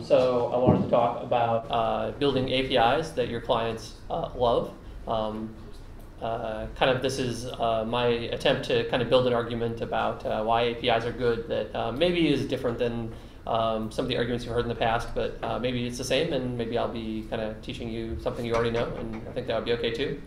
So I wanted to talk about building APIs that your clients love. This is my attempt to kind of build an argument about why APIs are good that maybe is different than some of the arguments you've heard in the past, but maybe it's the same, and maybe I'll be kind of teaching you something you already know, and I think that would be okay too.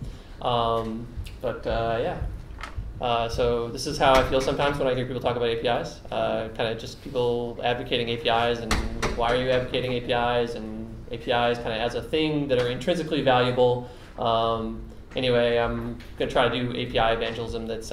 So this is how I feel sometimes when I hear people talk about APIs, kind of just people advocating APIs and why are you advocating APIs, and APIs kind of as a thing that are intrinsically valuable. Anyway, I'm going to try to do API evangelism that's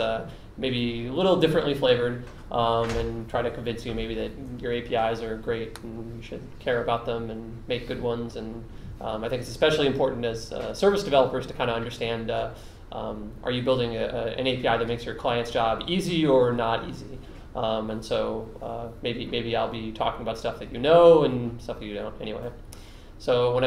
maybe a little differently flavored, and try to convince you maybe that your APIs are great and you should care about them and make good ones. And I think it's especially important as service developers to kind of understand, are you building an API that makes your client's job easy or not easy? And so maybe I'll be talking about stuff that you know and stuff that you don't anyway. So when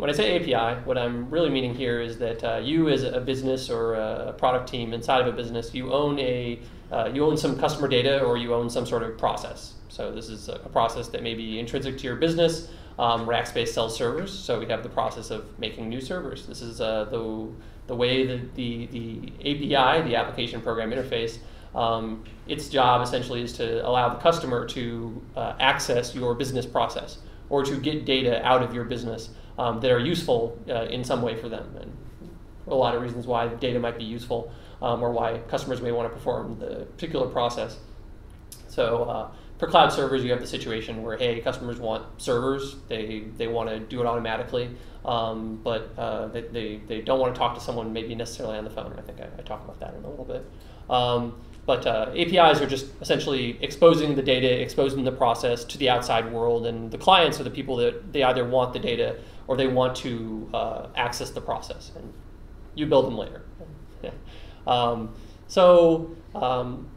I say API, what I'm really meaning here is that you as a business or a product team inside of a business, you own some customer data or you own some sort of process. So this is a process that may be intrinsic to your business. Rackspace sells servers, so we have the process of making new servers. This is the way that the API, the application program interface, its job essentially is to allow the customer to access your business process, or to get data out of your business that are useful in some way for them. And a lot of reasons why data might be useful, or why customers may want to perform the particular process. So for cloud servers, you have the situation where, hey, customers want servers, they want to do it automatically, but they don't want to talk to someone maybe necessarily on the phone. I think I talk about that in a little bit. But APIs are just essentially exposing the data, exposing the process to the outside world, and the clients are the people that they either want the data or they want to access the process, and you build them later.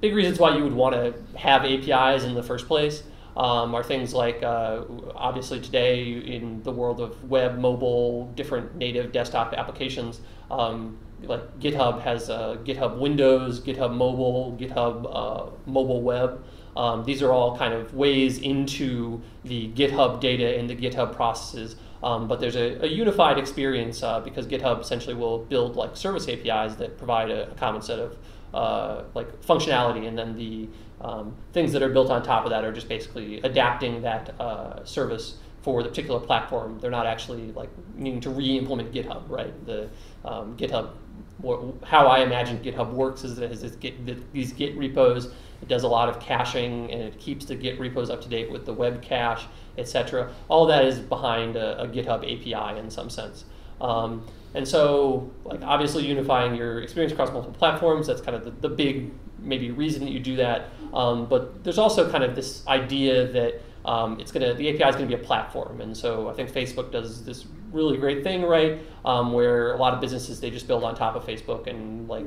Big reasons why you would want to have APIs in the first place are things like, obviously today in the world of web, mobile, different native desktop applications, like GitHub has GitHub Windows, GitHub Mobile, GitHub Mobile Web. These are all kind of ways into the GitHub data and the GitHub processes. But there's a unified experience because GitHub essentially will build like service APIs that provide a common set of like functionality, and then the things that are built on top of that are just basically adapting that service for the particular platform. They're not actually like needing to re-implement GitHub, right? The GitHub, how I imagine GitHub works is that it has these Git repos. It does a lot of caching, and it keeps the Git repos up to date with the web cache, etc. All that is behind a GitHub API in some sense. And so, like, obviously unifying your experience across multiple platforms, that's kind of the big maybe reason that you do that. But there's also kind of this idea that the API is going to be a platform. And so I think Facebook does this really great thing, right? Where a lot of businesses, they just build on top of Facebook, and like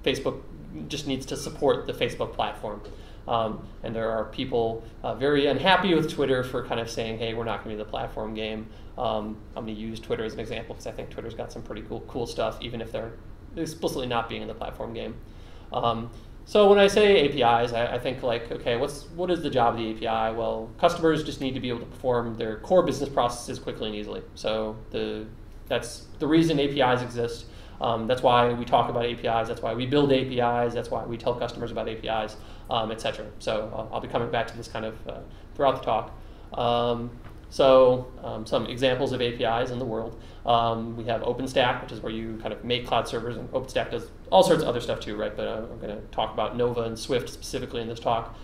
Facebook just needs to support the Facebook platform. And there are people very unhappy with Twitter for kind of saying, hey, we're not going to be the platform game. I'm going to use Twitter as an example because I think Twitter's got some pretty cool stuff, even if they're explicitly not being in the platform game. So when I say APIs, I think like, okay, what is the job of the API? Well, customers just need to be able to perform their core business processes quickly and easily. So that's the reason APIs exist. That's why we talk about APIs. That's why we build APIs. That's why we tell customers about APIs, etc. So I'll be coming back to this kind of throughout the talk. Some examples of APIs in the world. We have OpenStack, which is where you kind of make cloud servers, and OpenStack does all sorts of other stuff too, right? But I'm going to talk about Nova and Swift specifically in this talk.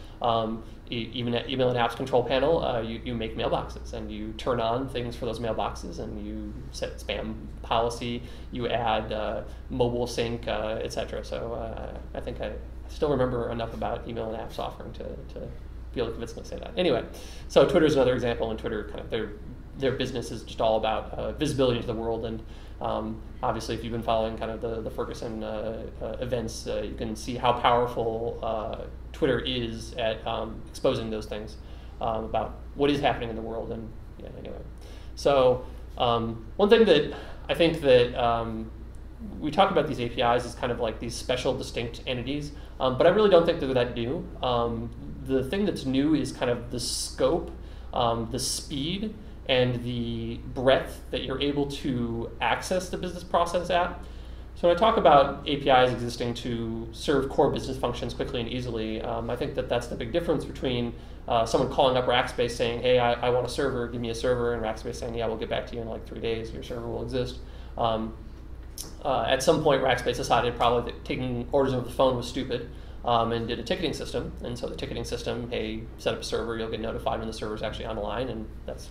Even at Email and Apps Control Panel, you make mailboxes, and you turn on things for those mailboxes, and you set spam policy, you add mobile sync, etc. So I think I still remember enough about email and apps offering to be able to convincingly say that. Anyway, so Twitter is another example, and Twitter kind of their business is just all about visibility into the world. And obviously, if you've been following kind of the Ferguson events, you can see how powerful Twitter is at exposing those things about what is happening in the world. And yeah, anyway, so one thing that I think that we talk about these APIs as kind of like these special, distinct entities, but I really don't think they're that new. The thing that's new is kind of the scope, the speed, and the breadth that you're able to access the business process at. So when I talk about APIs existing to serve core business functions quickly and easily, I think that that's the big difference between someone calling up Rackspace saying, hey, I want a server, give me a server, and Rackspace saying, yeah, we'll get back to you in like 3 days, your server will exist. At some point, Rackspace decided probably that taking orders over the phone was stupid, and did a ticketing system. And so the ticketing system, hey, set up a server, you'll get notified when the server is actually online, and that's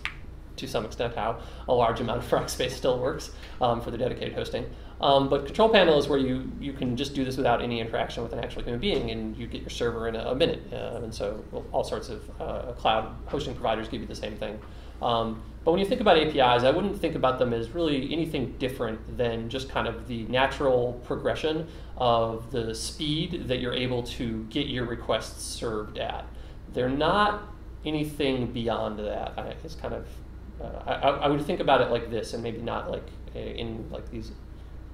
to some extent how a large amount of Rackspace still works for the dedicated hosting. But Control Panel is where you can just do this without any interaction with an actual human being, and you get your server in a minute. And so all sorts of cloud hosting providers give you the same thing. But when you think about APIs, I wouldn't think about them as really anything different than just kind of the natural progression of the speed that you're able to get your requests served at. They're not anything beyond that. It's kind of I would think about it like this, and maybe not like in like these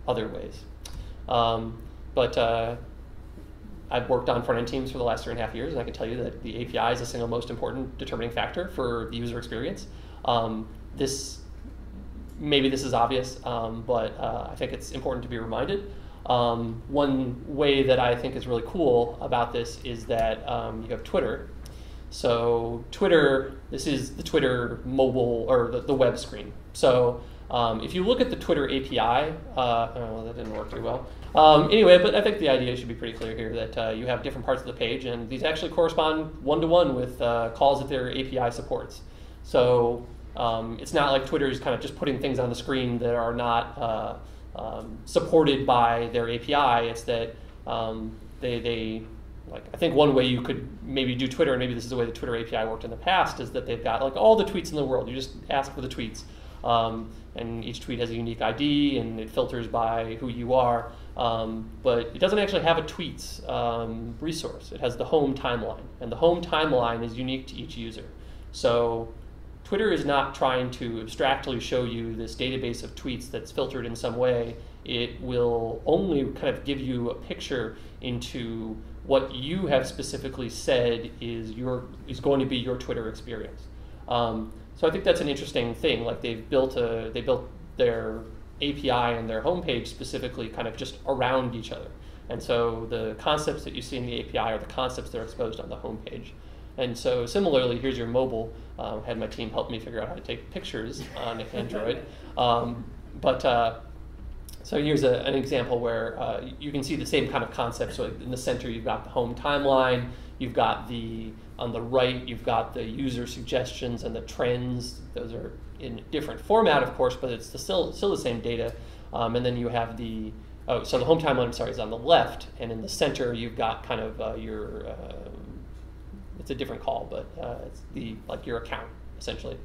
other ways. But I've worked on front-end teams for the last 3.5 years, and I can tell you that the API is the single most important determining factor for the user experience. Maybe this is obvious, but I think it's important to be reminded. One way that I think is really cool about this is that you have Twitter. So Twitter, this is the Twitter mobile, or the web screen. So if you look at the Twitter API, well, that didn't work too well. Anyway, but I think the idea should be pretty clear here that you have different parts of the page, and these actually correspond one-to-one with calls that their API supports. So it's not like Twitter is kind of just putting things on the screen that are not supported by their API. It's that like, I think one way you could maybe do Twitter, and maybe this is the way the Twitter API worked in the past, is that they've got like all the tweets in the world. You just ask for the tweets, and each tweet has a unique ID, and it filters by who you are. But it doesn't actually have a tweets resource. It has the home timeline, and the home timeline is unique to each user. So Twitter is not trying to abstractly show you this database of tweets that's filtered in some way. It will only kind of give you a picture into what you have specifically said is going to be your Twitter experience. So I think that's an interesting thing. Like they built their API and their homepage specifically kind of just around each other. And so the concepts that you see in the API are the concepts that are exposed on the homepage. And so similarly, here's your mobile. I had my team help me figure out how to take pictures on Android. So here's an example where you can see the same kind of concept. So in the center, you've got the home timeline. You've got on the right, you've got the user suggestions and the trends. Those are in a different format, of course, but it's still the same data. And then you have so the home timeline, I'm sorry, is on the left. And in the center, you've got kind of it's a different call, but it's like your account, essentially.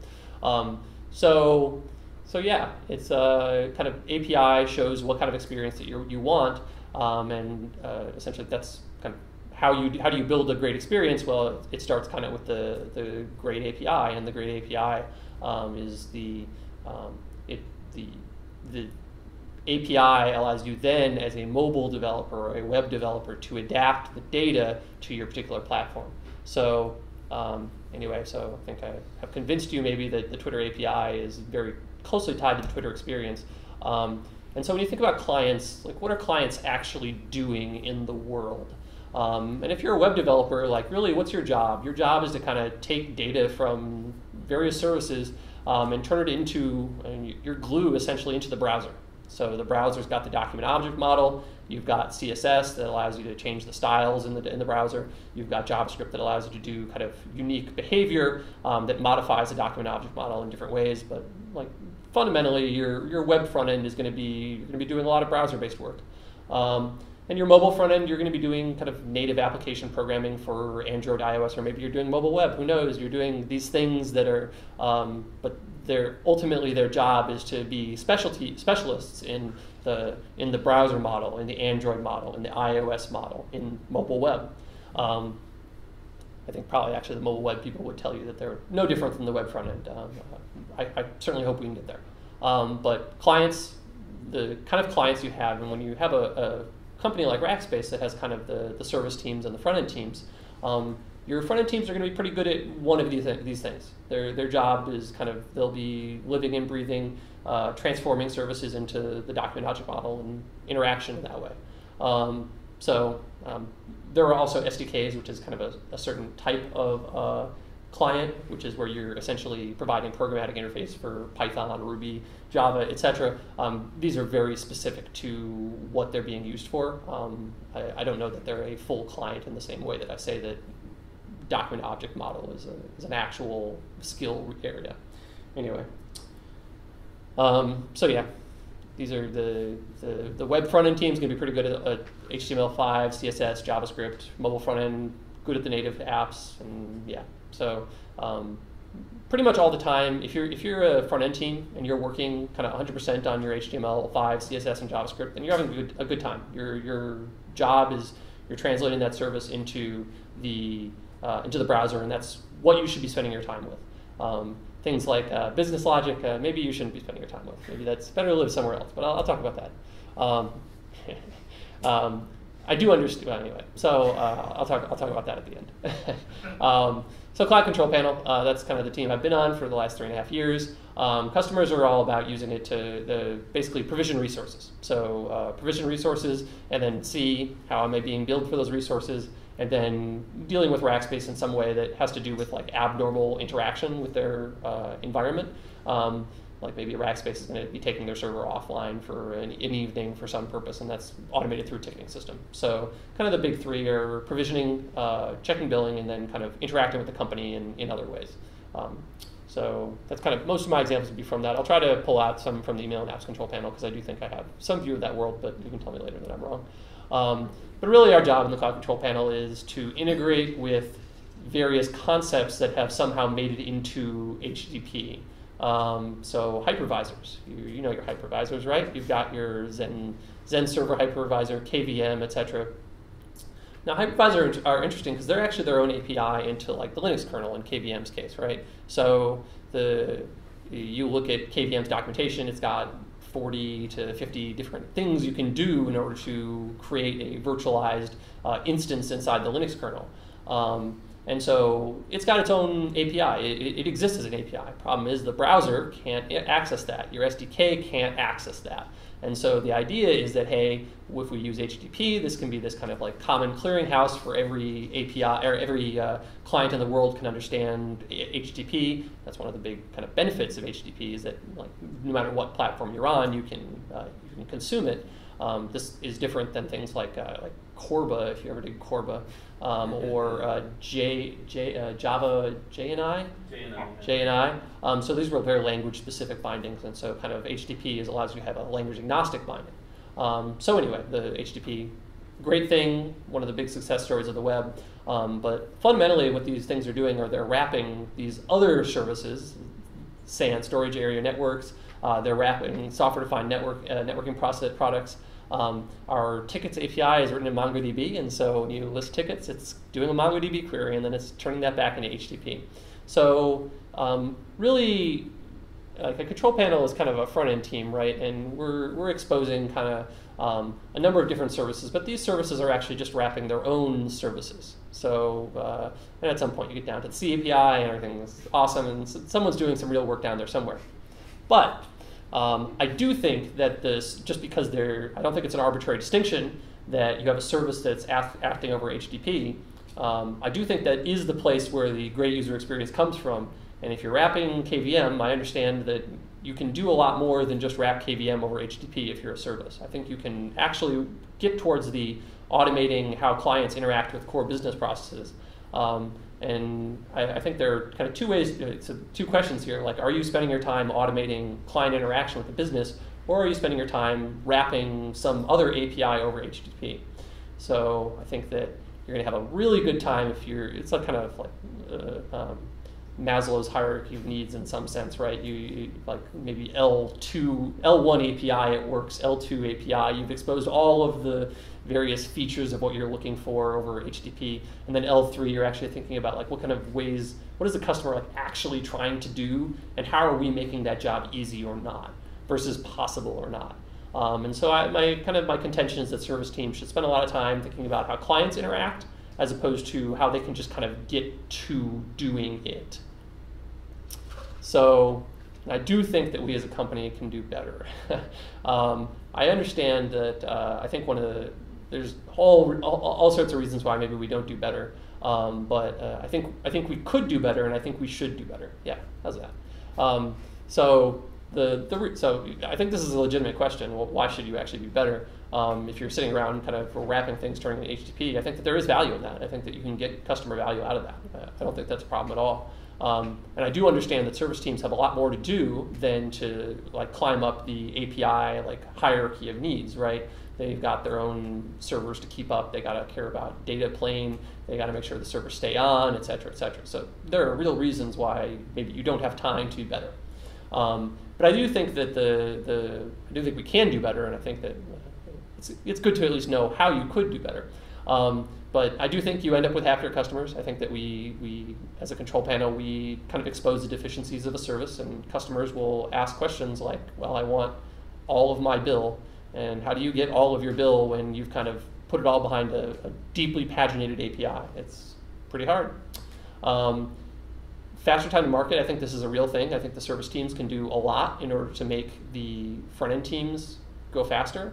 So yeah, it's kind of API shows what kind of experience that you want, and essentially that's kind of how do you build a great experience? Well, it starts kind of with the great API, and the great API is the API allows you then as a mobile developer or a web developer to adapt the data to your particular platform. So anyway, so I think I have convinced you maybe that the Twitter API is very closely tied to the Twitter experience. And so when you think about clients, like what are clients actually doing in the world? And if you're a web developer, like really what's your job? Your job is to kind of take data from various services and turn it into your glue essentially into the browser. So the browser's got the document object model. You've got CSS that allows you to change the styles in the browser. You've got JavaScript that allows you to do kind of unique behavior that modifies the document object model in different ways. But like fundamentally, your web front end is going to be doing a lot of browser-based work. And your mobile front end, you're going to be doing kind of native application programming for Android, iOS, or maybe you're doing mobile web. Who knows? You're doing these things that are, but ultimately their job is to be specialists in the browser model, in the Android model, in the iOS model, in mobile web. I think probably actually the mobile web people would tell you that they're no different than the web front end. I certainly hope we can get there. But clients, the kind of clients you have, and when you have a company like Rackspace that has kind of the service teams and the front end teams, your front-end teams are going to be pretty good at one of these things. Their job is kind of, they'll be living and breathing, transforming services into the document object model and interaction that way. There are also SDKs, which is kind of a certain type of client, which is where you're essentially providing programmatic interface for Python, Ruby, Java, etc. These are very specific to what they're being used for. I don't know that they're a full client in the same way that I say that document object model is an actual skill area. Anyway, so yeah, these are the web front-end team is going to be pretty good at HTML5, CSS, JavaScript, mobile front-end, good at the native apps, and yeah. So pretty much all the time, if you're a front-end team and you're working kind of 100% on your HTML5, CSS, and JavaScript, then you're having a good time. Your job is you're translating that service into the browser, and that's what you should be spending your time with. Things like business logic, maybe you shouldn't be spending your time with. Maybe that's better to live somewhere else, but I'll talk about that. I do understand, well, anyway, so I'll talk about that at the end. So Cloud Control Panel, that's kind of the team I've been on for the last 3.5 years. Customers are all about using it to basically provision resources. So provision resources and then see how am I being billed for those resources, and then dealing with Rackspace in some way that has to do with like abnormal interaction with their environment. Like maybe Rackspace is going to be taking their server offline for an evening for some purpose, and that's automated through a ticketing system. So kind of the big three are provisioning, checking billing, and then kind of interacting with the company in other ways. So that's kind of, most of my examples would be from that. I'll try to pull out some from the email and apps control panel because I do think I have some view of that world, but you can tell me later that I'm wrong. But really our job in the Cloud Control Panel is to integrate with various concepts that have somehow made it into HTTP. So hypervisors, you know your hypervisors, right? You've got your Zen server hypervisor, KVM, etc. Now hypervisors are interesting because they're actually their own API into like the Linux kernel in KVM's case, right? So you look at KVM's documentation, it's got 40 to 50 different things you can do in order to create a virtualized instance inside the Linux kernel. And so it's got its own API. It exists as an API. Problem is the browser can't access that. Your SDK can't access that. And so the idea is that, hey, if we use HTTP, this can be this kind of like common clearinghouse for every API, or every client in the world can understand HTTP. That's one of the big kind of benefits of HTTP is that like no matter what platform you're on, you can consume it. This is different than things like Corba, if you ever did Corba, or Java JNI. So these were very language-specific bindings, and so kind of HTTP allows you to have a language-agnostic binding. So anyway, the HTTP, great thing, one of the big success stories of the web. But fundamentally, what these things are doing are they're wrapping these other services, SAN, storage area networks. They're wrapping software-defined networking products. Our tickets API is written in MongoDB, and so when you list tickets, it's doing a MongoDB query, and then it's turning that back into HTTP. So really, like a control panel is kind of a front-end team, right? And we're exposing kind of a number of different services, but these services are actually just wrapping their own services. So and at some point you get down to the C API, and everything's awesome, and someone's doing some real work down there somewhere. But I do think that this, just because I don't think it's an arbitrary distinction that you have a service that's acting over HTTP. I do think that is the place where the great user experience comes from. And if you're wrapping KVM, I understand that you can do a lot more than just wrap KVM over HTTP if you're a service. I think you can actually get towards the automating how clients interact with core business processes. And I think there are kind of two questions here. Like, are you spending your time automating client interaction with the business, or are you spending your time wrapping some other API over HTTP? So I think that you're going to have a really good time if it's like kind of like Maslow's hierarchy of needs in some sense, right? You like maybe L1 API, it works. L2 API, you've exposed all of the various features of what you're looking for over HTTP, and then L3, you're actually thinking about like what kind of ways, what is the customer like actually trying to do, and how are we making that job easy or not, versus possible or not. And so my contention is that service teams should spend a lot of time thinking about how clients interact, as opposed to how they can just kind of get to doing it. So I do think that we as a company can do better. I understand that I think there's all sorts of reasons why maybe we don't do better, but I think we could do better, and I think we should do better. Yeah, how's that? So I think this is a legitimate question. Well, why should you actually be better? If you're sitting around kind of wrapping things, turning an HTTP, I think that there is value in that. I think that you can get customer value out of that. I don't think that's a problem at all. And I do understand that service teams have a lot more to do than to like climb up the API like hierarchy of needs, right? They've got their own servers to keep up. They got to care about data plane. They got to make sure the servers stay on, et cetera, et cetera. So there are real reasons why maybe you don't have time to do better. But I do think that I do think we can do better, and I think that it's good to at least know how you could do better. But I do think you end up with happier customers. I think that we as a control panel, we kind of expose the deficiencies of a service, and customers will ask questions like, well, I want all of my bill, and how do you get all of your bill when you've kind of put it all behind a deeply paginated API? It's pretty hard. Faster time to market, I think this is a real thing. I think the service teams can do a lot in order to make the front-end teams go faster.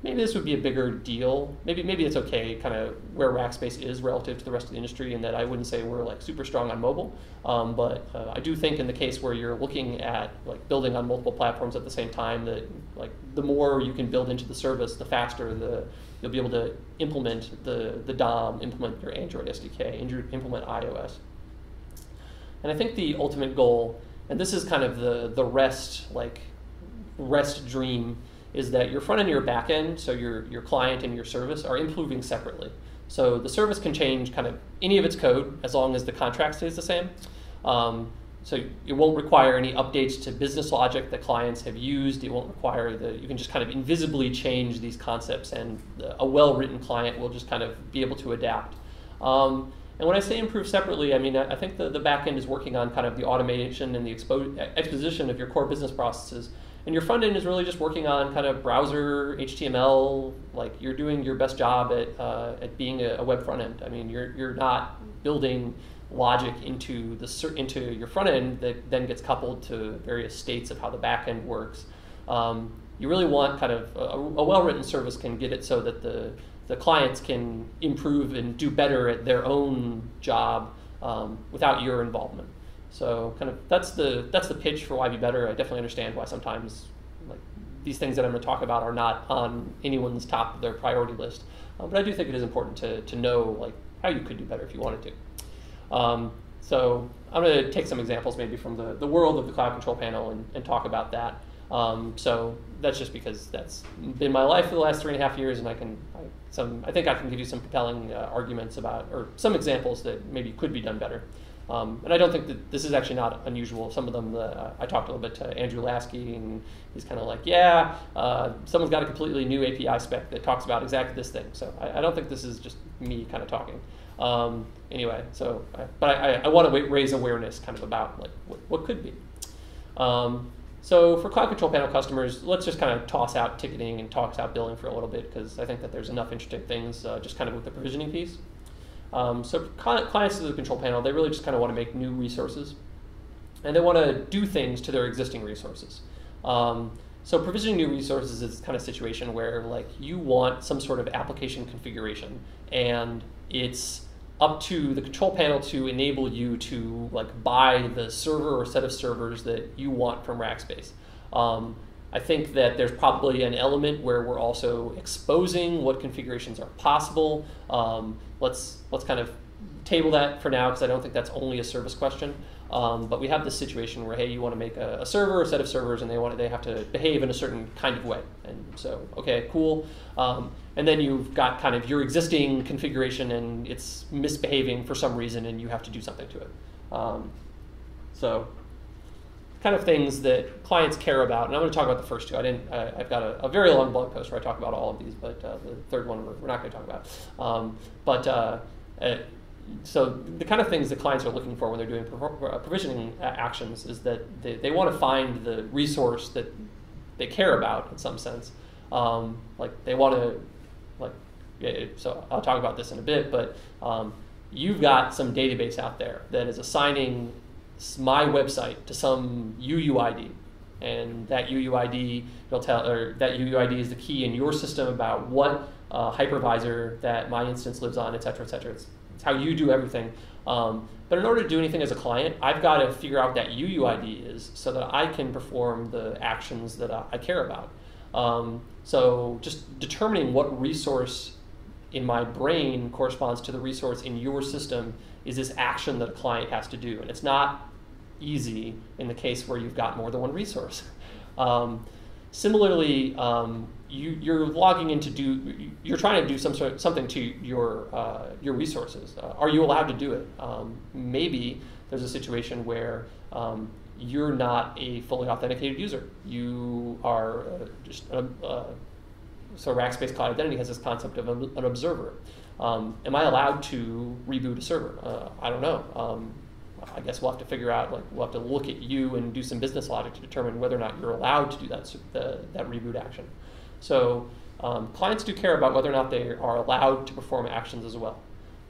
Maybe this would be a bigger deal. Maybe it's okay kind of where Rackspace is relative to the rest of the industry, and that I wouldn't say we're like super strong on mobile. But I do think in the case where you're looking at like building on multiple platforms at the same time, that like the more you can build into the service, the faster you'll be able to implement the DOM, implement your Android SDK, implement iOS. And I think the ultimate goal, and this is kind of the rest dream, is that your front end and your back end, so your client and your service, are improving separately. So the service can change kind of any of its code as long as the contract stays the same. So it won't require any updates to business logic that clients have used. It won't require you can just kind of invisibly change these concepts, and a well-written client will just kind of be able to adapt. And when I say improve separately, I mean, I think the back end is working on kind of the automation and the exposition of your core business processes. And your front end is really just working on kind of browser, HTML, like you're doing your best job at being a web front end. I mean, you're not building logic into your front end that then gets coupled to various states of how the back end works. You really want kind of a well-written service can get it so that the clients can improve and do better at their own job without your involvement. So kind of that's the pitch for why be better. I definitely understand why sometimes like these things that I'm going to talk about are not on anyone's top of their priority list. But I do think it is important to know like how you could do better if you wanted to. So I'm going to take some examples maybe from the world of the Cloud Control Panel and talk about that. So that's just because that's been my life for the last 3.5 years, and I think I can give you some compelling arguments about, or some examples that maybe could be done better. And I don't think that this is actually not unusual. Some of them, I talked a little bit to Andrew Lasky, and he's kind of like, yeah, someone's got a completely new API spec that talks about exactly this thing. So I don't think this is just me kind of talking. Anyway, so, but I want to raise awareness kind of about like what could be. So for Cloud Control Panel customers, let's just kind of toss out ticketing and toss out billing for a little bit, because I think that there's enough interesting things just kind of with the provisioning piece. So clients to the control panel, they really just kind of want to make new resources, and they want to do things to their existing resources. So provisioning new resources is kind of situation where like you want some sort of application configuration, and it's up to the control panel to enable you to like buy the server or set of servers that you want from Rackspace. I think that there's probably an element where we're also exposing what configurations are possible. Let's kind of table that for now, because I don't think that's only a service question. But we have this situation where, hey, you want to make a server or a set of servers, and they have to behave in a certain kind of way. And so, okay, cool. And then you've got kind of your existing configuration, and it's misbehaving for some reason, and you have to do something to it. So kind of things that clients care about, and I'm going to talk about the first two. I've got a very long blog post where I talk about all of these, but the third one we're not going to talk about. So the kind of things that clients are looking for when they're doing provisioning actions is that they want to find the resource that they care about in some sense. Like they want to, like so I'll talk about this in a bit, but you've got some database out there that is assigning my website to some UUID, and that UUID that UUID is the key in your system about what hypervisor that my instance lives on, et cetera, et cetera. It's how you do everything. But in order to do anything as a client, I've got to figure out what that UUID is so that I can perform the actions that I care about. So just determining what resource in my brain corresponds to the resource in your system is this action that a client has to do. And it's not easy in the case where you've got more than one resource. Similarly, you're logging in to do, you're trying to do something to your resources. Are you allowed to do it? Maybe there's a situation where you're not a fully authenticated user. You are so Rackspace Cloud Identity has this concept of an observer. Am I allowed to reboot a server? I don't know. I guess we'll have to figure out, we'll have to look at you and do some business logic to determine whether or not you're allowed to do that reboot action. So clients do care about whether or not they are allowed to perform actions as well.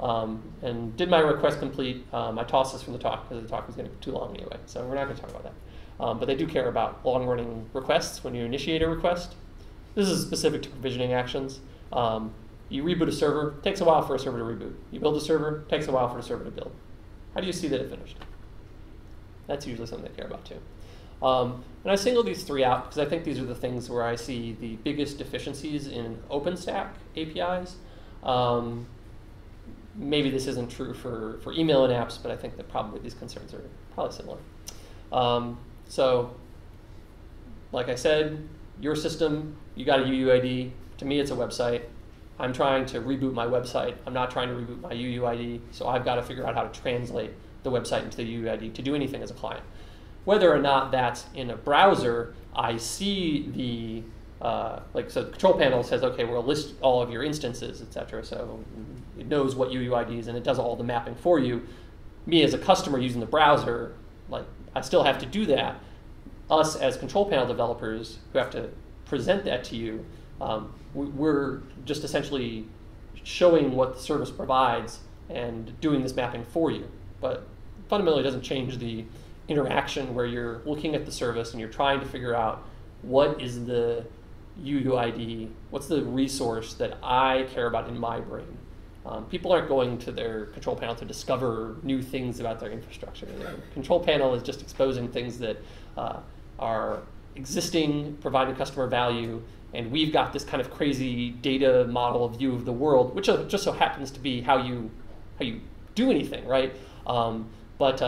And did my request complete? I tossed this from the talk because the talk was getting too long anyway, so we're not going to talk about that. But they do care about long-running requests when you initiate a request. This is specific to provisioning actions. You reboot a server, takes a while for a server to reboot. You build a server, takes a while for a server to build. How do you see that it finished? That's usually something they care about too. And I single these three out because I think these are the things where I see the biggest deficiencies in OpenStack APIs. Maybe this isn't true for email and apps, but I think that probably these concerns are probably similar. So, like I said, your system, you got a UUID. To me, it's a website. I'm trying to reboot my website. I'm not trying to reboot my UUID, so I've got to figure out how to translate the website into the UUID to do anything as a client. Whether or not that's in a browser, I see the, so the control panel says, okay, we'll list all of your instances, et cetera, so it knows what UUIDs and it does all the mapping for you. Me as a customer using the browser, I still have to do that. Us as control panel developers who have to present that to you, we're just essentially showing what the service provides and doing this mapping for you. But fundamentally, it doesn't change the interaction where you're looking at the service and you're trying to figure out what is the UUID, what's the resource that I care about in my brain. People aren't going to their control panel to discover new things about their infrastructure. The control panel is just exposing things that are existing, providing customer value, and we've got this kind of crazy data model view of the world, which just so happens to be how you do anything, right? But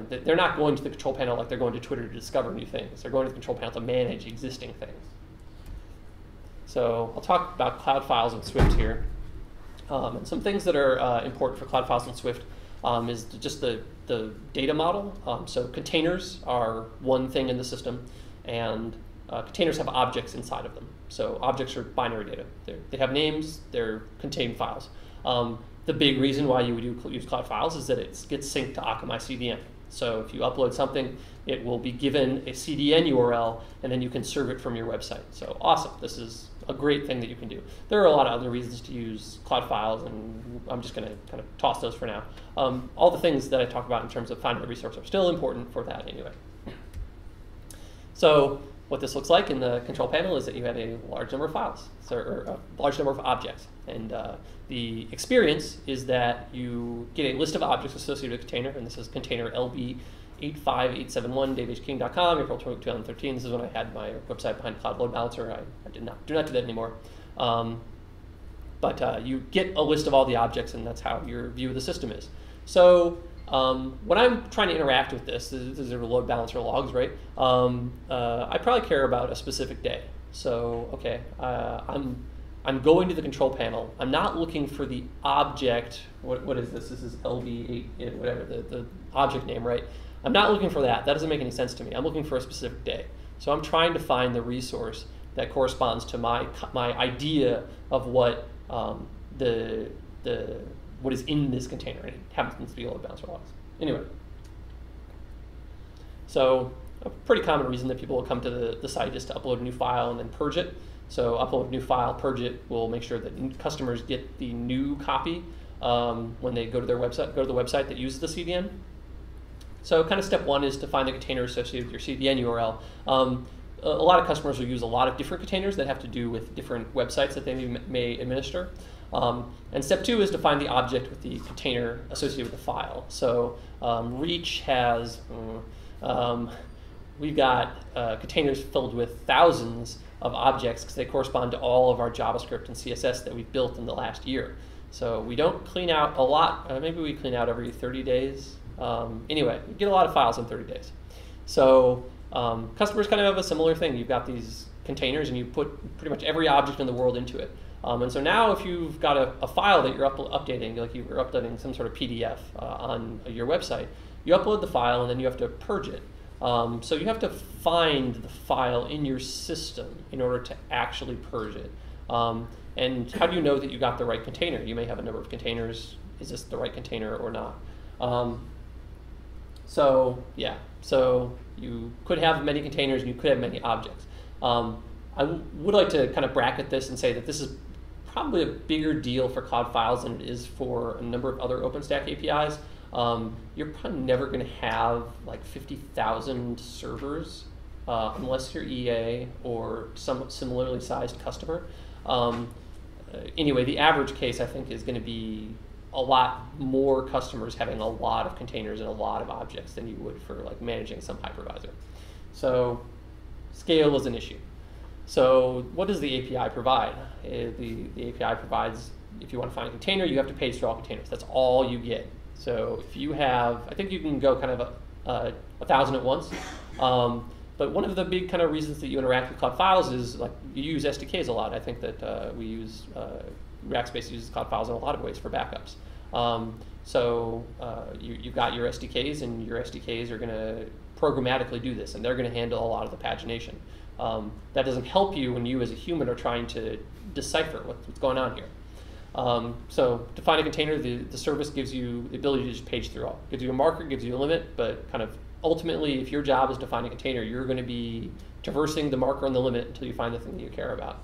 they're not going to the control panel like they're going to Twitter to discover new things. They're going to the control panel to manage existing things. So I'll talk about Cloud Files and Swift here. And some things that are important for Cloud Files and Swift is just the data model. So containers are one thing in the system, and containers have objects inside of them. So objects are binary data. They have names, they're contained files. The big reason why you would use Cloud Files is that it gets synced to Akamai CDN. So if you upload something, it will be given a CDN URL, and then you can serve it from your website. So awesome, this is a great thing that you can do. There are a lot of other reasons to use Cloud Files, and I'm just going to kind of toss those for now. All the things that I talk about in terms of finding a resource are still important for that anyway. So what this looks like in the control panel is that you have a large number of files, or a large number of objects. And the experience is that you get a list of objects associated with a container, and this is container LB85871, davehking.com, April 2013. This is when I had my website behind Cloud Load Balancer. I do not do that anymore. But you get a list of all the objects, and that's how your view of the system is. So when I'm trying to interact with this are load balancer logs, right? I probably care about a specific day. So, okay, I'm going to the control panel. I'm not looking for the object. What is this? This is LB8, whatever, the object name, right? I'm not looking for that. That doesn't make any sense to me. I'm looking for a specific day. So I'm trying to find the resource that corresponds to my idea of what what is in this container, and it happens to be load balancer logs. Anyway, so a pretty common reason that people will come to the site is to upload a new file and then purge it. So upload a new file, purge it. We'll make sure that customers get the new copy when they go to their website, go to the website that uses the CDN. So kind of step one is to find the container associated with your CDN URL. A lot of customers will use a lot of different containers that have to do with different websites that they may administer. And step two is to find the object with the container associated with the file. So Reach has, we've got containers filled with thousands of objects because they correspond to all of our JavaScript and CSS that we've built in the last year. So we don't clean out a lot. Maybe we clean out every 30 days. Anyway, we get a lot of files in 30 days. So customers kind of have a similar thing. You've got these containers and you put pretty much every object in the world into it. And so now if you've got a file that you're updating, like you were uploading some sort of PDF on your website, you upload the file and then you have to purge it. So you have to find the file in your system in order to actually purge it. And how do you know that you got the right container? You may have a number of containers. Is this the right container or not? So yeah, so you could have many containers and you could have many objects. I would like to kind of bracket this and say that this is probably a bigger deal for Cloud Files than it is for a number of other OpenStack APIs. You're probably never going to have like 50,000 servers unless you're EA or some similarly sized customer. Anyway, the average case I think is going to be a lot more customers having a lot of containers and a lot of objects than you would for like managing some hypervisor. So scale is an issue. So what does the API provide? The API provides, if you want to find a container, you have to page through all containers. That's all you get. So if you have, I think you can go kind of 1,000 at once. But one of the big kind of reasons that you interact with Cloud Files is like you use SDKs a lot. I think that we use, Rackspace uses Cloud Files in a lot of ways for backups. So you've got your SDKs and your SDKs are going to programmatically do this and they're going to handle a lot of the pagination. That doesn't help you when you as a human are trying to decipher what's going on here. So to find a container, the service gives you the ability to just page through all. Gives you a marker, gives you a limit, but kind of ultimately, if your job is to find a container, you're going to be traversing the marker and the limit until you find the thing that you care about.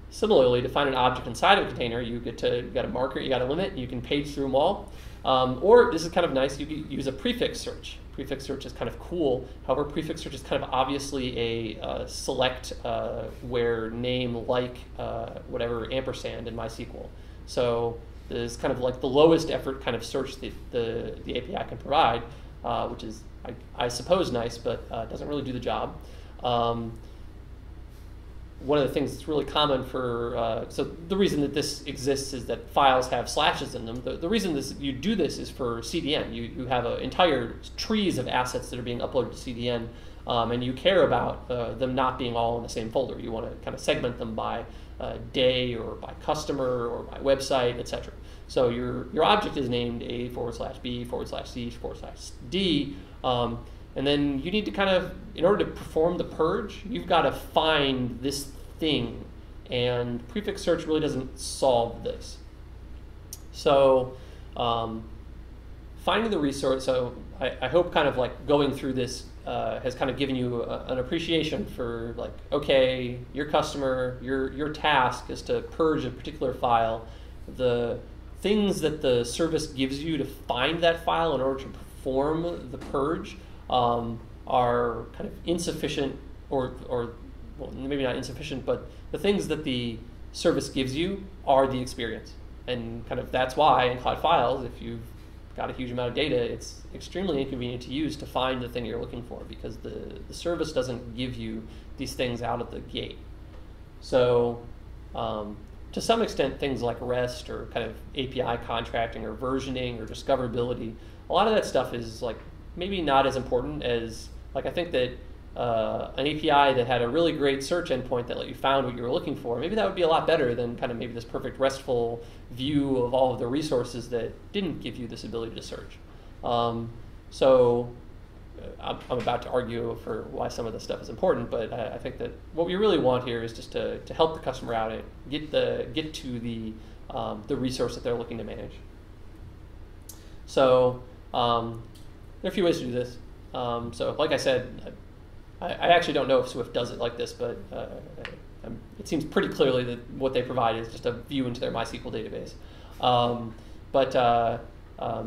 Similarly, to find an object inside of a container, you got a marker, you got a limit, you can page through them all. Or this is kind of nice, you can use a prefix search. Prefix search is kind of cool. However, prefix search is kind of obviously a select where name like whatever ampersand in MySQL. So this is kind of like the lowest effort kind of search that the API can provide, which is, I suppose, nice, but doesn't really do the job. One of the things that's really common for, so the reason that this exists is that files have slashes in them. The reason you do this is for CDN. You have entire trees of assets that are being uploaded to CDN, and you care about them not being all in the same folder. You want to kind of segment them by day or by customer or by website, etc. So your object is named A/B/C/D, and then you need to kind of, in order to perform the purge, you've got to find this thing. And prefix search really doesn't solve this. So finding the resource, so I hope kind of like going through this has kind of given you an appreciation for like, okay, your customer, your task is to purge a particular file. The things that the service gives you to find that file in order to perform the purge are kind of insufficient, or well, maybe not insufficient, but the things that the service gives you are the experience. And kind of that's why in Cloud Files, if you've got a huge amount of data, it's extremely inconvenient to use to find the thing you're looking for because the service doesn't give you these things out of the gate. So to some extent, things like REST or kind of API contracting or versioning or discoverability, a lot of that stuff is like maybe not as important as, like, I think that an API that had a really great search endpoint that let you find what you were looking for, maybe that would be a lot better than kind of maybe this perfect RESTful view of all of the resources that didn't give you this ability to search. So I'm about to argue for why some of this stuff is important, but I think that what we really want here is just to help the customer out and get to the resource that they're looking to manage. So there are a few ways to do this. So like I said, I actually don't know if Swift does it like this, but it seems pretty clearly that what they provide is just a view into their MySQL database.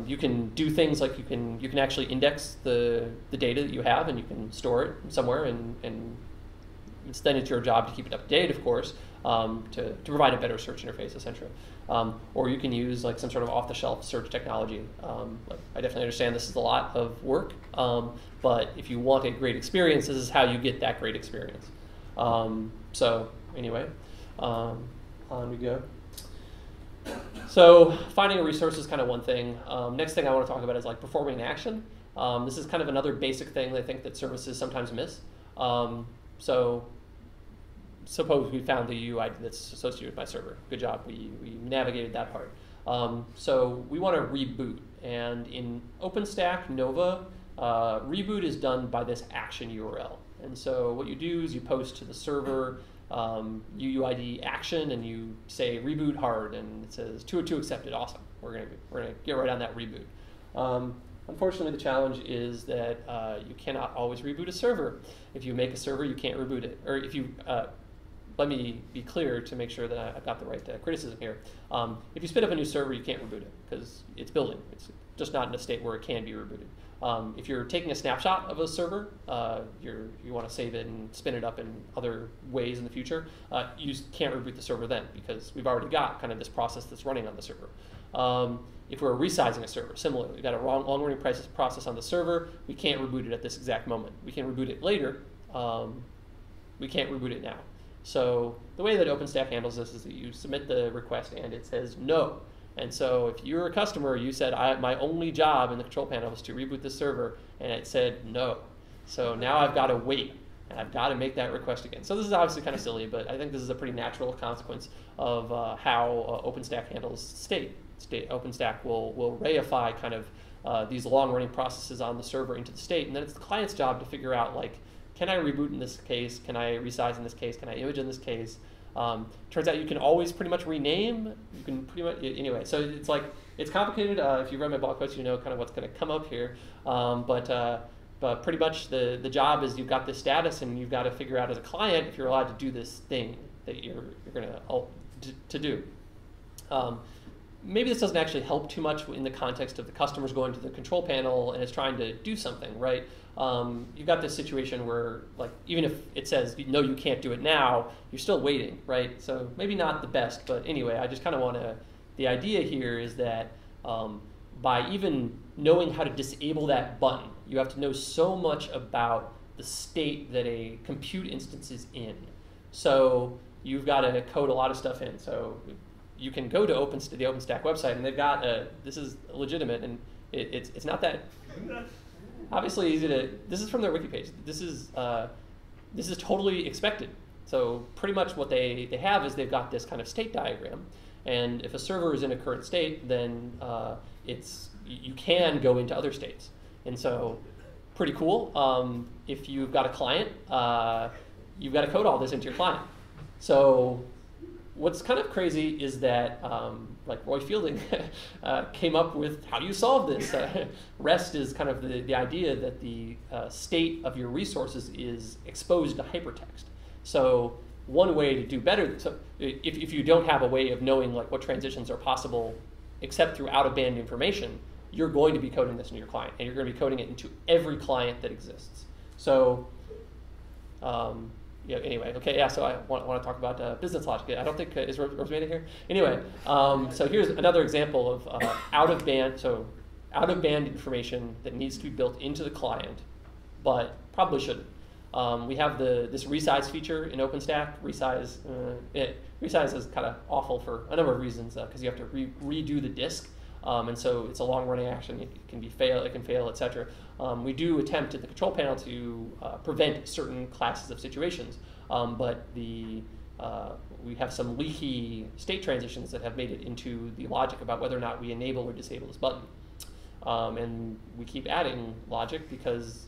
You can do things like you can actually index the data that you have, and you can store it somewhere, and then it's your job to keep it up to date, of course, to provide a better search interface, essentially. Or you can use like some sort of off-the-shelf search technology. I definitely understand this is a lot of work, but if you want a great experience, this is how you get that great experience. So anyway, on we go. So finding a resource is kind of one thing. Next thing I want to talk about is like performing an action. This is kind of another basic thing that I think that services sometimes miss. So suppose we found the UI that's associated with my server. Good job, we navigated that part. So we want to reboot, and in OpenStack Nova, reboot is done by this action URL. And so what you do is you post to the server UUID action, and you say reboot hard, and it says 202 accepted. Awesome. We're gonna get right on that reboot. Unfortunately, the challenge is that you cannot always reboot a server. If you make a server, you can't reboot it. Or if you let me be clear to make sure that I've got the right criticism here. If you spin up a new server, you can't reboot it because it's building. It's just not in a state where it can be rebooted. If you're taking a snapshot of a server, you want to save it and spin it up in other ways in the future, you can't reboot the server then because we've already got kind of this process that's running on the server. If we're resizing a server, similarly, we've got a long-running process on the server, we can't reboot it at this exact moment. We can reboot it later, we can't reboot it now. So the way that OpenStack handles this is that you submit the request and it says no. And so if you're a customer, you said, my only job in the control panel was to reboot this server, and it said no. So now I've got to wait, and I've got to make that request again. So this is obviously kind of silly, but I think this is a pretty natural consequence of how OpenStack handles state. OpenStack will reify kind of these long-running processes on the server into the state, and then it's the client's job to figure out, like, can I reboot in this case? Can I resize in this case? Can I image in this case? Turns out you can always pretty much rename. You can pretty much, anyway, so it's like, it's complicated. If you read my blog post, you know kind of what's going to come up here. But pretty much the job is you've got this status, and you've got to figure out as a client if you're allowed to do this thing that you're going to do. Maybe this doesn't actually help too much in the context of the customers going to the control panel and is trying to do something, right? You've got this situation where, like, even if it says, no, you can't do it now, you're still waiting, right? So maybe not the best, but anyway, I just kind of want to, the idea here is that by even knowing how to disable that button, you have to know so much about the state that a compute instance is in. So you've got to code a lot of stuff in. So you can go to the OpenStack website, and they've got this is legitimate, and it's not that obviously easy to. This is from their wiki page. This is totally expected. So pretty much what they have is they've got this kind of state diagram, and if a server is in a current state, then you can go into other states, and so pretty cool. If you've got a client, you've got to code all this into your client. So what's kind of crazy is that, like Roy Fielding came up with how do you solve this? REST is kind of the idea that the state of your resources is exposed to hypertext. So one way to do better, so if you don't have a way of knowing like what transitions are possible except through out-of-band information, you're going to be coding this into your client, and you're going to be coding it into every client that exists. So yeah, anyway, okay, yeah, so I want to talk about business logic. I don't think, is Rosemary here? Anyway, so here's another example of out-of-band information that needs to be built into the client, but probably shouldn't. We have this resize feature in OpenStack. Resize is kind of awful for a number of reasons, because you have to redo the disk. And so it's a long-running action. It can fail, etc. We do attempt at the control panel to prevent certain classes of situations, but we have some leaky state transitions that have made it into the logic about whether or not we enable or disable this button. And we keep adding logic because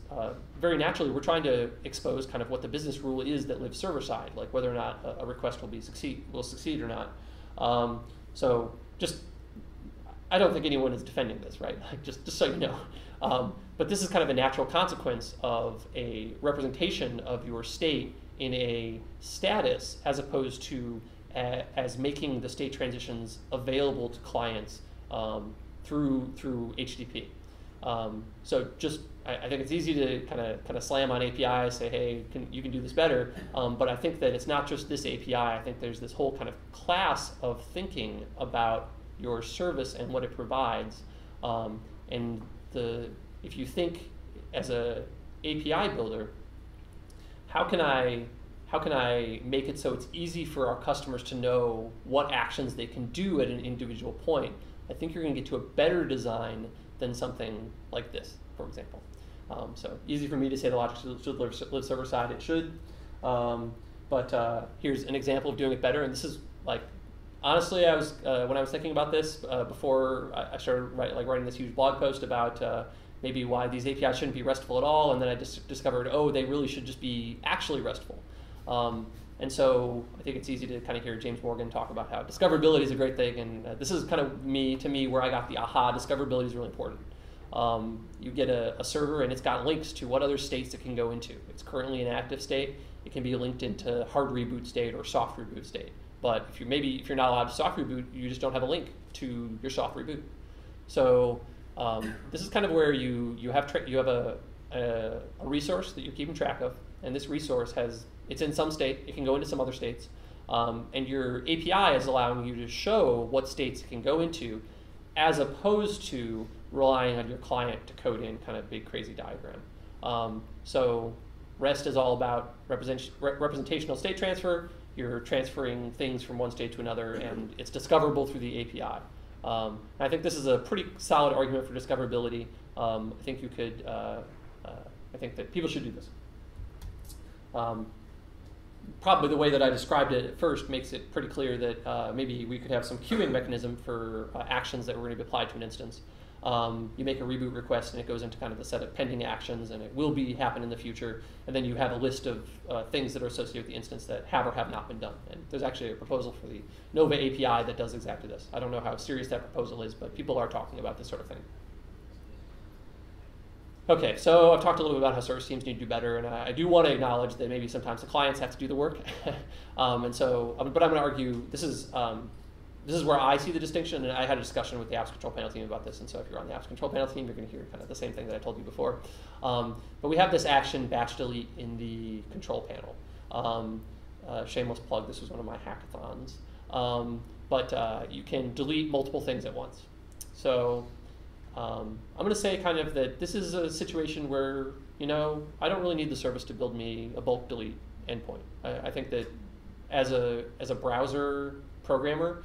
very naturally we're trying to expose kind of what the business rule is that lives server side, like whether or not a request will succeed or not. So just. I don't think anyone is defending this, right? Like just so you know. But this is kind of a natural consequence of a representation of your state in a status as opposed to as making the state transitions available to clients through HTTP. So just I think it's easy to kind of slam on APIs, say, hey, you can do this better. But I think that it's not just this API. I think there's this whole kind of class of thinking about your service and what it provides. And if you think as a API builder, how can I make it so it's easy for our customers to know what actions they can do at an individual point? I think you're going to get to a better design than something like this, for example. So easy for me to say the logic should live server side. It should. But here's an example of doing it better. And this is like, honestly, I was when I was thinking about this before I started writing this huge blog post about maybe why these APIs shouldn't be RESTful at all, and then I just discovered, oh, they really should just be actually RESTful. And so I think it's easy to kind of hear James Morgan talk about how discoverability is a great thing, and this is kind of to me where I got the aha, discoverability is really important. You get a server and it's got links to what other states it can go into. It's currently an active state. It can be linked into hard reboot state or soft reboot state. But if you're not allowed to soft reboot, you just don't have a link to your soft reboot. So this is kind of where you have a resource that you're keeping track of, and this resource it's in some state. It can go into some other states, and your API is allowing you to show what states it can go into, as opposed to relying on your client to code in kind of big crazy diagram. So REST is all about representational state transfer. You're transferring things from one state to another, and it's discoverable through the API. I think this is a pretty solid argument for discoverability. I think you could. I think that people should do this. Probably the way that I described it at first makes it pretty clear that maybe we could have some queuing mechanism for actions that were going to be applied to an instance. You make a reboot request and it goes into kind of the set of pending actions, and it will happen in the future. And then you have a list of things that are associated with the instance that have or have not been done. And there's actually a proposal for the Nova API that does exactly this. I don't know how serious that proposal is, but people are talking about this sort of thing. Okay, so I've talked a little bit about how service teams need to do better, and I do want to acknowledge that maybe sometimes the clients have to do the work. But I'm going to argue this is where I see the distinction, and I had a discussion with the apps control panel team about this, and so if you're on the apps control panel team, you're going to hear kind of the same thing that I told you before. But we have this action batch delete in the control panel. Shameless plug, this was one of my hackathons. But you can delete multiple things at once. So I'm going to say kind of that this is a situation where, I don't really need the service to build me a bulk delete endpoint. I think that as a browser programmer,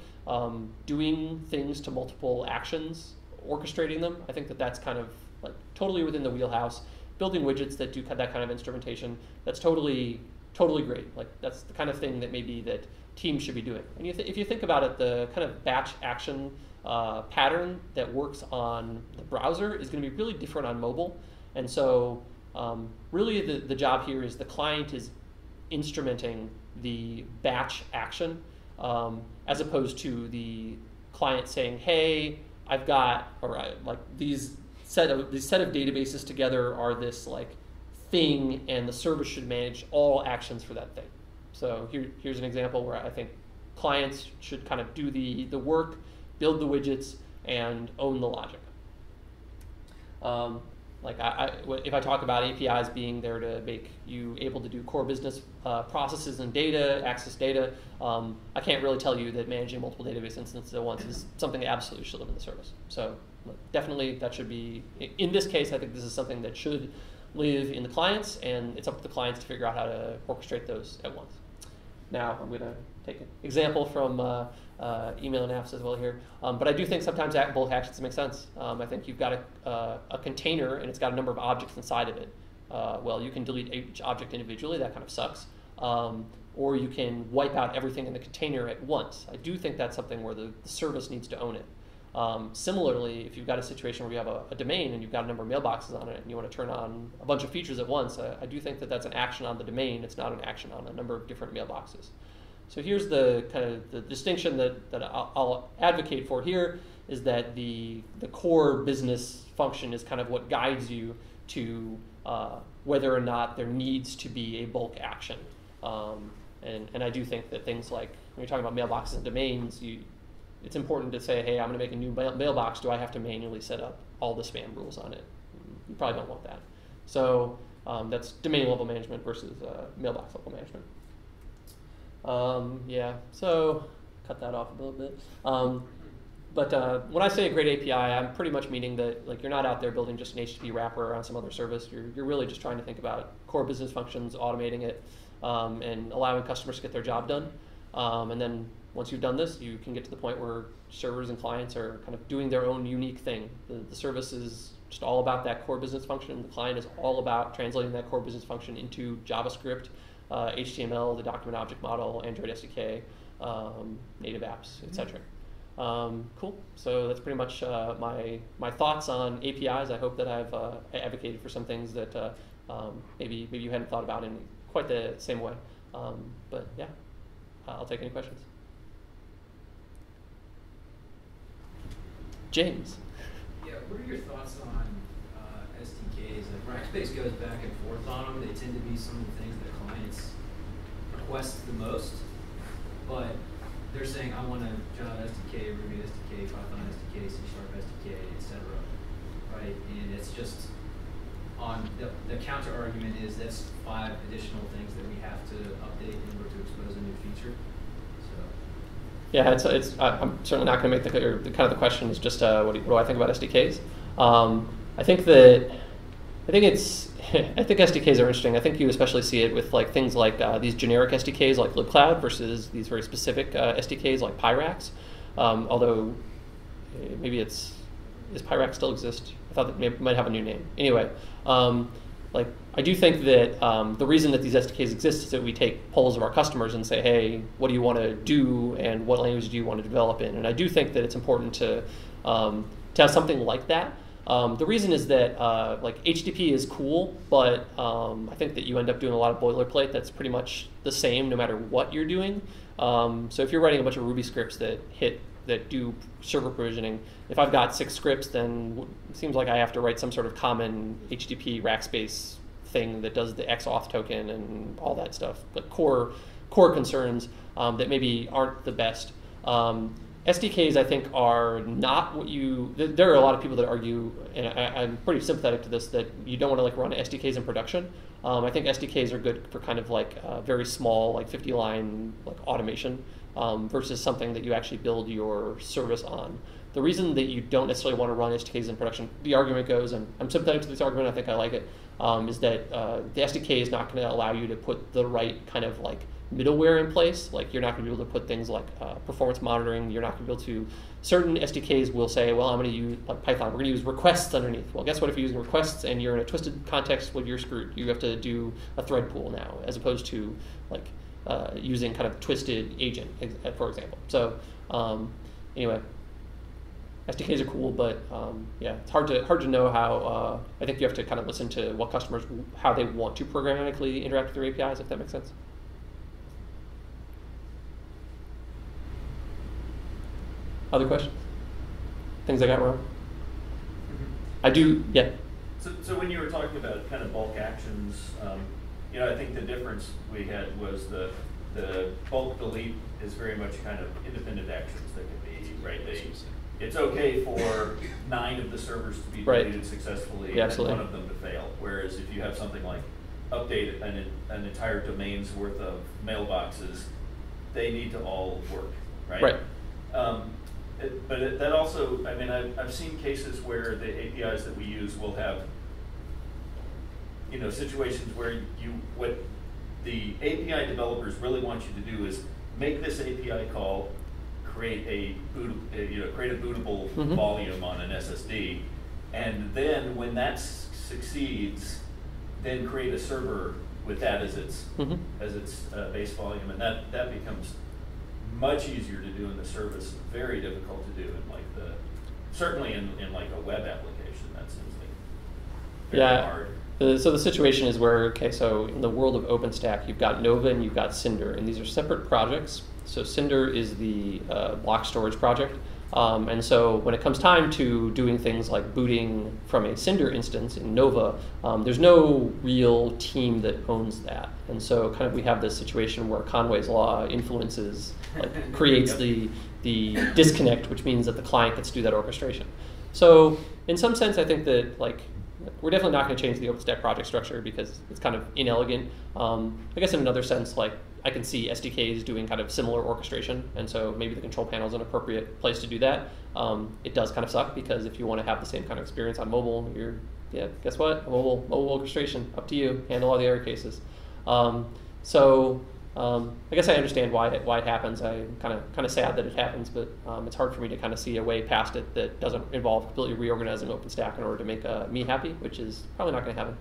doing things to multiple actions, orchestrating them, I think that that's kind of like totally within the wheelhouse. Building widgets that do that kind of instrumentation, that's totally great. Like that's the kind of thing that maybe that teams should be doing. And if you think about it, the kind of batch action pattern that works on the browser is going to be really different on mobile. And so really the job here is the client is instrumenting the batch action as opposed to the client saying, hey, I've got, like these set of databases together are this like thing, and the service should manage all actions for that thing. So here's an example where I think clients should kind of do the work, build the widgets, and own the logic. If I talk about APIs being there to make you able to do core business processes and data, access data, I can't really tell you that managing multiple database instances at once is something that absolutely should live in the service. So definitely that should be, in this case, I think this is something that should live in the clients, and it's up to the clients to figure out how to orchestrate those at once. Now I'm going to take an example from email and apps as well here. But I do think sometimes bulk actions make sense. I think you've got a container and it's got a number of objects inside of it. Well, you can delete each object individually. That kind of sucks. Or you can wipe out everything in the container at once. I do think that's something where the service needs to own it. Similarly, if you've got a situation where you have a domain and you've got a number of mailboxes on it and you want to turn on a bunch of features at once, I do think that that's an action on the domain. It's not an action on a number of different mailboxes. So here's the kind of the distinction that I'll advocate for here is that the core business function is kind of what guides you to whether or not there needs to be a bulk action. And I do think that things like, when you're talking about mailboxes and domains, it's important to say, hey, I'm going to make a new mailbox. Do I have to manually set up all the spam rules on it? You probably don't want that. So that's domain level management versus mailbox level management. Yeah, so cut that off a little bit. But when I say a great API, I'm pretty much meaning that like you're not out there building just an HTTP wrapper around some other service. You're really just trying to think about core business functions, automating it, and allowing customers to get their job done. And then once you've done this, you can get to the point where servers and clients are kind of doing their own unique thing. The service is just all about that core business function. The client is all about translating that core business function into JavaScript, HTML, the document object model, Android SDK, native apps, etc. Cool. So that's pretty much my thoughts on APIs. I hope that I've advocated for some things that maybe you hadn't thought about in quite the same way. But yeah, I'll take any questions. James. Yeah, what are your thoughts on SDKs? Like Rackspace goes back and forth on them. They tend to be some of the things that clients request the most, but they're saying, I want a Java SDK, Ruby SDK, Python SDK, C# SDK, etc. Right? And it's just on the counter argument is that's 5 additional things that we have to update in order to expose a new feature. So. Yeah, I'm certainly not going to make the kind of the question is just what do I think about SDKs? I think SDKs are interesting. I think you especially see it with like things like these generic SDKs like libcloud versus these very specific SDKs like Pyrax. Although maybe does Pyrax still exist? I thought that it might have a new name. Anyway, like I do think that the reason that these SDKs exist is that we take polls of our customers and say, hey, what do you want to do and what language do you want to develop in? And I do think that it's important to have something like that. The reason is that like HTTP is cool, but I think that you end up doing a lot of boilerplate that's pretty much the same no matter what you're doing. So if you're writing a bunch of Ruby scripts that do server provisioning, if I've got 6 scripts, then it seems like I have to write some sort of common HTTP Rackspace thing that does the XAuth token and all that stuff. But core concerns that maybe aren't the best. SDKs, I think, are not what you. There are a lot of people that argue, and I'm pretty sympathetic to this, that you don't want to like run SDKs in production. I think SDKs are good for kind of like very small, like 50-line like automation versus something that you actually build your service on. The reason that you don't necessarily want to run SDKs in production, the argument goes, and I'm sympathetic to this argument, I think I like it, is that the SDK is not going to allow you to put the right kind of like middleware in place. Like you're not going to be able to put things like performance monitoring. You're not going to be able to. Certain SDKs will say, well, I'm going to use like Python. We're going to use requests underneath. Well, guess what? If you're using requests and you're in a twisted context, well, you're screwed. You have to do a thread pool now, as opposed to like using kind of twisted agent, for example. So anyway, SDKs are cool, but yeah, it's hard to know how. I think you have to kind of listen to what customers, how they want to programmatically interact with their APIs, if that makes sense. Other questions? Things I got wrong? I do, yeah. So when you were talking about kind of bulk actions, I think the difference we had was the bulk delete is very much kind of independent actions that can be, right? It's okay for 9 of the servers to be deleted successfully and 1 of them to fail. Whereas if you have something like update an entire domain's worth of mailboxes, they need to all work, right? Right. But that also, I mean, I've seen cases where the APIs that we use will have, situations where what the API developers really want you to do is make this API call, create a bootable volume on an SSD, and then when that succeeds, then create a server with that as its base volume, and that becomes much easier to do in the service, very difficult to do in like certainly in like a web application. That seems like very hard. So the situation is where, so in the world of OpenStack, you've got Nova and you've got Cinder, and these are separate projects. So Cinder is the block storage project, And so when it comes time to doing things like booting from a Cinder instance in Nova, there's no real team that owns that. And so kind of we have this situation where Conway's law influences, like creates the disconnect, which means that the client gets to do that orchestration. So in some sense, I think that like we're definitely not going to change the OpenStack project structure because it's kind of inelegant. I guess in another sense, like I can see SDKs doing kind of similar orchestration, and so maybe the control panel is an appropriate place to do that. It does kind of suck because if you want to have the same kind of experience on mobile, guess what? Mobile orchestration, up to you. Handle all the error cases. I guess I understand why it happens. I'm kind of sad that it happens, but it's hard for me to kind of see a way past it that doesn't involve completely reorganizing OpenStack in order to make me happy, which is probably not going to happen.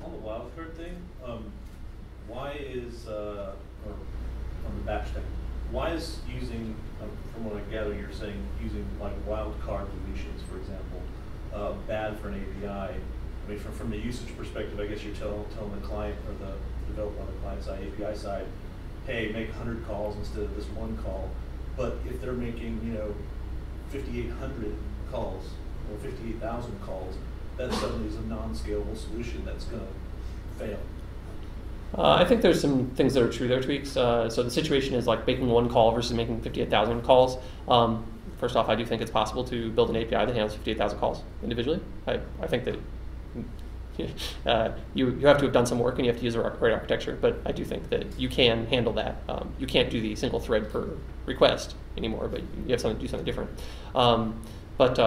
On the wildcard thing, why is or on the batch thing, why is using from what I gather you're saying using like wildcard deletions, for example, bad for an API? I mean, from the usage perspective, I guess you're telling the client or the developer on the client side, API side, hey, make 100 calls instead of this one call. But if they're making 5,800 calls or 58,000 calls, that suddenly is a non-scalable solution that's going to fail. I think there's some things that are true there, Tweaks. So the situation is like making one call versus making 58,000 calls. First off, I do think it's possible to build an API that handles 58,000 calls individually. I think that you have to have done some work and you have to use the right architecture, but I do think that you can handle that. You can't do the single thread per request anymore, but you have to do something different. But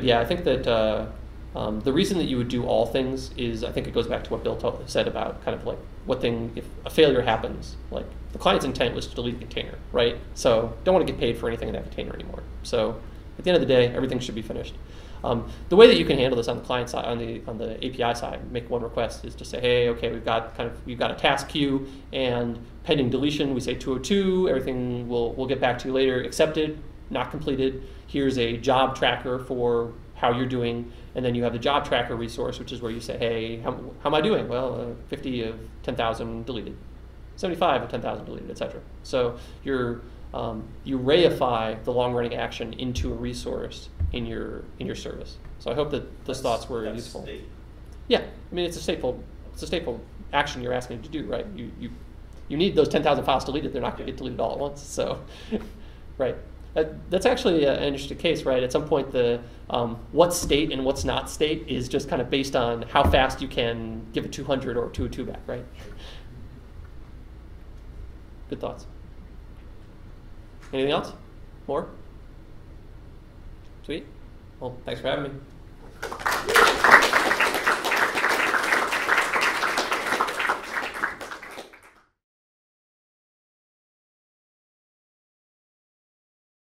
yeah, I think that the reason that you would do all things is, I think it goes back to what Bill said about kind of like if a failure happens, like the client's intent was to delete the container, right? So don't want to get paid for anything in that container anymore. So at the end of the day, everything should be finished. The way that you can handle this on the client side, on the API side, make one request is to say, hey, okay, we've got a task queue, and pending deletion, we say 202. Everything we'll get back to you later. Accepted, not completed. Here's a job tracker for how you're doing, and then you have the job tracker resource, which is where you say, hey, how am I doing? Well, 50 of 10,000 deleted, 75 of 10,000 deleted, etc. So you reify the long-running action into a resource in your service. So I hope that those thoughts were useful. State. Yeah, I mean it's a stateful action you're asking to do, right? You need those 10,000 files deleted. They're not going to get deleted all at once. So, right. That's actually an interesting case, right? At some point, the what's state and what's not state is just kind of based on how fast you can give a 200 or a 202 back, right? Good thoughts. Anything else? More? Sweet. Well, thanks for having me.